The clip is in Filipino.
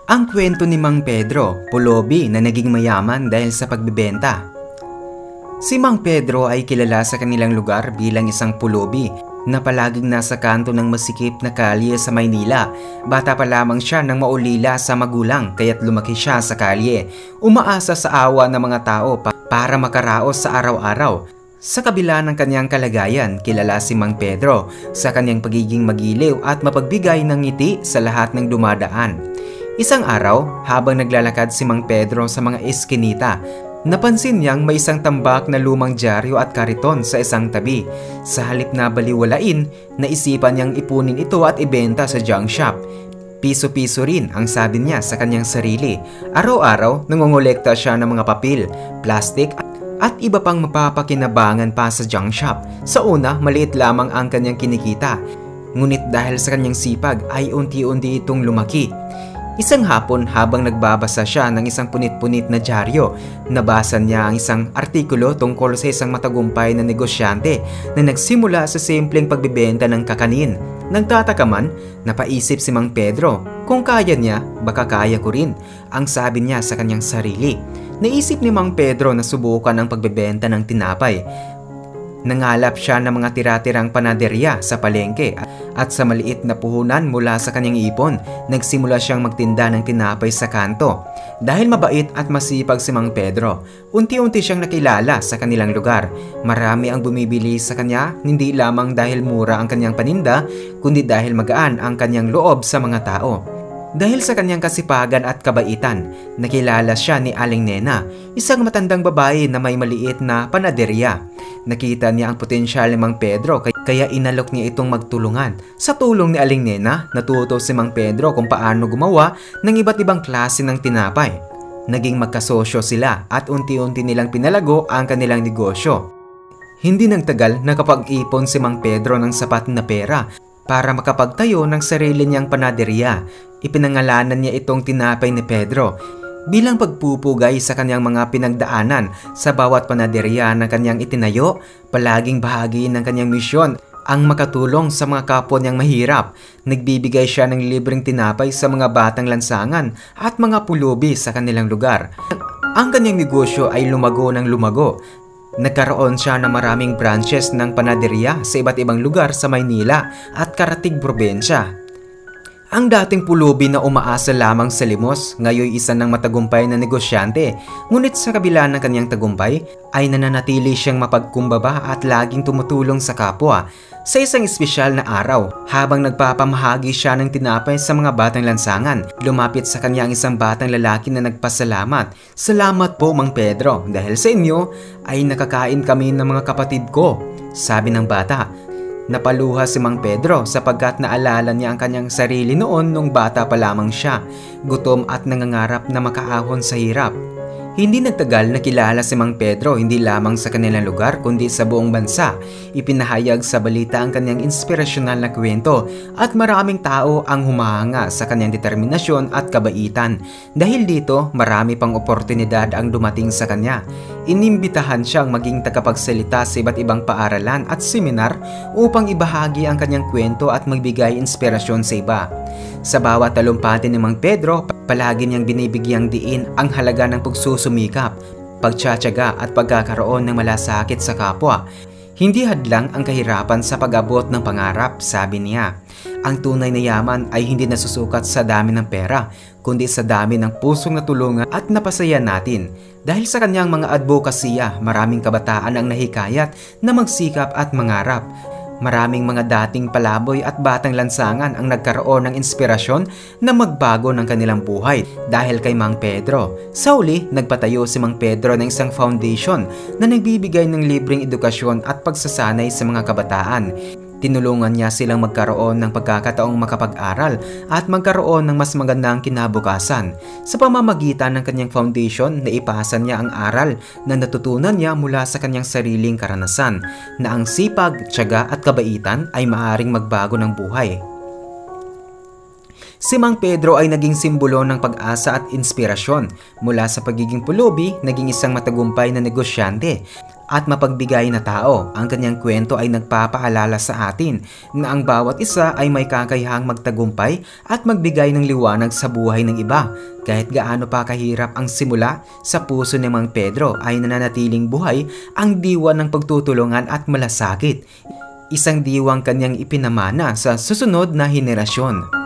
Ang kwento ni Mang Pedro, pulubi na naging mayaman dahil sa pagbebenta. Si Mang Pedro ay kilala sa kanilang lugar bilang isang pulubi na palaging nasa kanto ng masikip na kalye sa Maynila. Bata pa lamang siya nang maulila sa magulang kaya't lumaki siya sa kalye. Umaasa sa awa ng mga tao para makaraos sa araw-araw. Sa kabila ng kanyang kalagayan, kilala si Mang Pedro sa kanyang pagiging magiliw at mapagbigay ng ngiti sa lahat ng dumadaan. Isang araw, habang naglalakad si Mang Pedro sa mga eskinita, napansin niyang may isang tambak na lumang dyaryo at kariton sa isang tabi. Sa halip na baliwalain, naisipan niyang ipunin ito at ibenta sa junk shop. Piso-piso rin ang sabi niya sa kanyang sarili. Araw-araw, nangongolekta siya ng mga papel, plastik at iba pang mapapakinabangan pa sa junk shop. Sa una, maliit lamang ang kanyang kinikita. Ngunit dahil sa kanyang sipag ay unti-unti itong lumaki. Isang hapon habang nagbabasa siya ng isang punit-punit na dyaryo, nabasa niya ang isang artikulo tungkol sa isang matagumpay na negosyante na nagsimula sa simpleng pagbibenta ng kakanin. Nagtataka man, napaisip si Mang Pedro, kung kaya niya, baka kaya ko rin, ang sabi niya sa kanyang sarili. Naisip ni Mang Pedro na subukan ang pagbibenta ng tinapay. Nangalap siya ng mga tira-tirang panaderya sa palengke at sa maliit na puhunan mula sa kanyang ipon, nagsimula siyang magtinda ng tinapay sa kanto. Dahil mabait at masipag si Mang Pedro, unti-unti siyang nakilala sa kanilang lugar. Marami ang bumibili sa kanya, hindi lamang dahil mura ang kanyang paninda, kundi dahil magaan ang kanyang loob sa mga tao. Dahil sa kanyang kasipagan at kabaitan, nakilala siya ni Aling Nena, isang matandang babae na may maliit na panaderya. Nakita niya ang potensyal ni Mang Pedro kaya inalok niya itong magtulungan. Sa tulong ni Aling Nena, natuto si Mang Pedro kung paano gumawa ng iba't ibang klase ng tinapay. Naging magkasosyo sila at unti-unti nilang pinalago ang kanilang negosyo. Hindi nagtagal nakapag-ipon si Mang Pedro ng sapat na pera para makapagtayo ng sarili niyang panaderya. Ipinangalanan niya itong tinapay ni Pedro bilang pagpupugay sa kanyang mga pinagdaanan. Sa bawat panaderya na kanyang itinayo, palaging bahagi ng kanyang misyon ang makatulong sa mga kapwa niyang mahirap. Nagbibigay siya ng libreng tinapay sa mga batang lansangan at mga pulubi sa kanilang lugar. Ang kanyang negosyo ay lumago ng lumago. Nagkaroon siya ng maraming branches ng panaderya sa iba't ibang lugar sa Maynila at karatig probensya. Ang dating pulubi na umaasa lamang sa limos, ngayon isa ng matagumpay na negosyante. Ngunit sa kabila ng kanyang tagumpay, ay nananatili siyang mapagkumbaba at laging tumutulong sa kapwa. Sa isang espesyal na araw, habang nagpapamahagi siya ng tinapay sa mga batang lansangan, lumapit sa kanya ang isang batang lalaki na nagpasalamat. Salamat po, Mang Pedro, dahil sa inyo ay nakakain kami ng mga kapatid ko, sabi ng bata. Napaluha si Mang Pedro sapagkat naalala niya ang kanyang sarili noon nung bata pa lamang siya, gutom at nangangarap na makaahon sa hirap. Hindi nagtagal nakilala si Mang Pedro hindi lamang sa kanilang lugar kundi sa buong bansa. Ipinahayag sa balita ang kanyang inspirasyonal na kwento at maraming tao ang humahanga sa kanyang determinasyon at kabaitan. Dahil dito, marami pang oportunidad ang dumating sa kanya. Inimbitahan siyang maging tagapagsalita sa iba't ibang paaralan at seminar upang ibahagi ang kanyang kwento at magbigay inspirasyon sa iba. Sa bawat talumpati ni Mang Pedro, palagi niyang binibigyang diin ang halaga ng pagsusumikap, pagtsatsaga at pagkakaroon ng malasakit sa kapwa. Hindi hadlang ang kahirapan sa pag-abot ng pangarap, sabi niya. Ang tunay na yaman ay hindi nasusukat sa dami ng pera, kundi sa dami ng pusong natulungan at napasaya natin. Dahil sa kanyang mga advokasya, maraming kabataan ang nahikayat na magsikap at mangarap. Maraming mga dating palaboy at batang lansangan ang nagkaroon ng inspirasyon na magbago ng kanilang buhay dahil kay Mang Pedro. Sa uli, nagpatayo si Mang Pedro ng isang foundation na nagbibigay ng libreng edukasyon at pagsasanay sa mga kabataan. Tinulungan niya silang magkaroon ng pagkakataong makapag-aral at magkaroon ng mas magandang kinabukasan. Sa pamamagitan ng kanyang foundation, naipasa niya ang aral na natutunan niya mula sa kanyang sariling karanasan, na ang sipag, tiyaga at kabaitan ay maaaring magbago ng buhay. Si Mang Pedro ay naging simbolo ng pag-asa at inspirasyon. Mula sa pagiging pulubi, naging isang matagumpay na negosyante. at mapagbigay na tao. Ang kanyang kwento ay nagpapaalala sa atin na ang bawat isa ay may kakayahang magtagumpay at magbigay ng liwanag sa buhay ng iba. Kahit gaano pa kahirap ang simula, sa puso ni Mang Pedro ay nananatiling buhay ang diwa ng pagtutulungan at malasakit. Isang diwang kanyang ipinamana sa susunod na henerasyon.